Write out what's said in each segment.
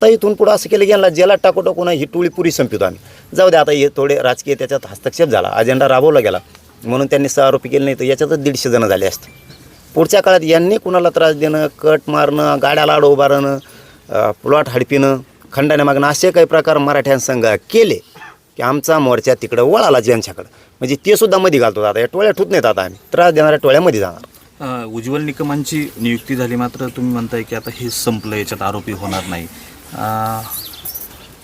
आता इथून पुढं असं केलं की यांना जेला टाकू ना ही टोळी पुरी संपवतो आम्ही. जाऊ द्या, आता हे थोडे राजकीय त्याच्यात हस्तक्षेप झाला, अजेंडा राबवला गेला म्हणून त्यांनी 6 आरोपी केले, नाही तर याच्यातच 150 जण झाले असते. पुढच्या काळात यांनी कुणाला त्रास देणं, कट मारणं, गाड्याला आडं उभारणं, प्लॉट हडपिणं, खंडाने मागणं असे काही प्रकार मराठ्यांसंग केले की आमचा मोर्चा तिकडं वळाला ज्यांच्याकडं. म्हणजे ते सुद्धा मध्ये घालतो. आता या टोळ्या ठूत नाहीत, आता आम्ही त्रास देणाऱ्या टोळ्यामध्ये जाणार. उज्ज्वल निकमांची नियुक्ती झाली, मात्र तुम्ही म्हणताय की आता हे संपलं, याच्यात आरोपी होणार नाही.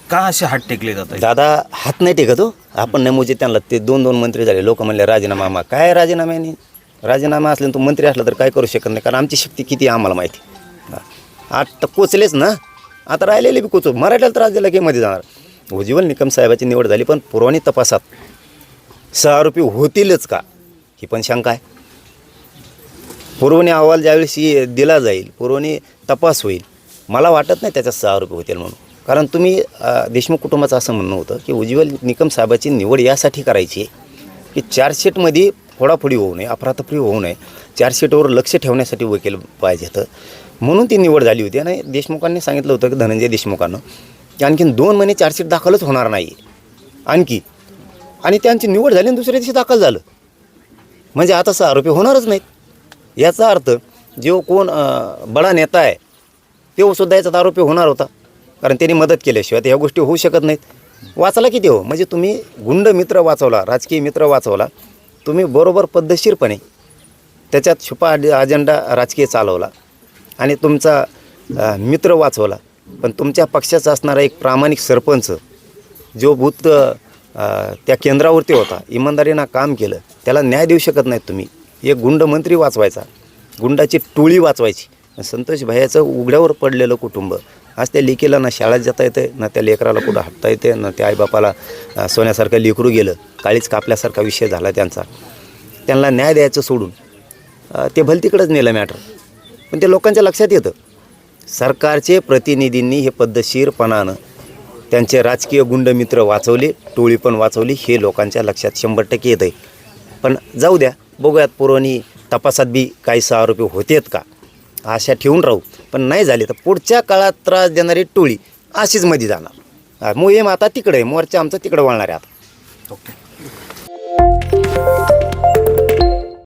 का असे हात टेकले जातात? दादा हात नाही टेकत हो. आपण नाही मोजे त्यांना, ते 2 मंत्री झाले, लोक म्हणले राजीनामा. काय राजीनाम्याने? राजीनामा असले तो मंत्री असला तर काय करू शकत नाही, कारण आमची शक्ती किती आम्हाला माहिती. आता कोचलेच ना, आता राहिलेले बी कोचो. मराठ्याला त्रास दिला की मध्ये जाणार. उज्ज्वल निकम साहेबाची निवड झाली, पण पुरवणी तपासात 6 आरोपी होतीलच का ही पण शंका आहे. पुरवणी अहवाल ज्यावेळेस दिला जाईल, पुरवणी तपास होईल, मला वाटत नाही त्याच्यात 6 आरोपी होतील म्हणून. कारण तुम्ही देशमुख कुटुंबाचं असं म्हणणं होतं की उज्ज्वल निकम साहेबाची निवड यासाठी करायची आहे की चार्जशीटमध्ये फोडाफोडी होऊ नये, अफरातफरी होऊ नये, चार्जशीटवर लक्ष ठेवण्यासाठी वकील पाहिजे तर म्हणून ती निवड झाली होती. आणि देशमुखांनी सांगितलं होतं की धनंजय देशमुखांना की आणखीन 2 महिने चार्जशीट दाखलच होणार नाही आणखी, आणि त्यांची निवड झाली आणि दुसऱ्या दिवशी दाखल झालं. म्हणजे आता 6 आरोपी होणारच नाहीत. याचा अर्थ जो कोण बडा नेता आहे तो सुद्धा याचा आरोपी होणार होता, कारण त्यांनी मदत केल्याशिवाय ह्या गोष्टी होऊ शकत नाहीत. वाचला किती हो, म्हणजे तुम्ही गुंड मित्र वाचवला, राजकीय मित्र वाचवला, तुम्ही बरोबर पद्धतशीरपणे त्याच्यात छुपा अजेंडा राजकीय चालवला आणि तुमचा मित्र वाचवला. पण तुमच्या पक्षाचा असणारा एक प्रामाणिक सरपंच जो भूत त्या केंद्रावरती होता, इमानदारीनं काम केलं, त्याला न्याय देऊ शकत नाहीत तुम्ही. एक गुंड मंत्री वाचवायचा, गुंडाची टोळी वाचवायची. संतोष भैयाचं उघड्यावर पडलेलं कुटुंब, आज त्या लेकीला ना शाळेत जाता येते, ना त्या लेकराला कुठं हटता येते, ना त्या आईबापाला सोन्यासारखं लेकरू गेलं, काळीच कापल्यासारखा विषय झाला त्यांचा. त्यांना न्याय द्यायचं सोडून ते भलतीकडंच नेलं मॅटर. पण ते लोकांच्या लक्षात येतं. सरकारचे प्रतिनिधींनी हे पद्धतशीरपणानं त्यांचे राजकीय गुंडमित्र वाचवले, टोळी पण वाचवली, हे लोकांच्या लक्षात 100% येतं आहे. पण जाऊ द्या, बघूयात पुरवणी तपासात बी काही 6 आरोपी होतेत का, आशा ठेवून राहू. पण नाही झाले तर पुढच्या काळात त्रास देणारी टोळी अशीच मध्ये जाणार. मोहीम आता तिकडे आहे, मोर्चा आमचा तिकडे वळणार आहे आता. ओके.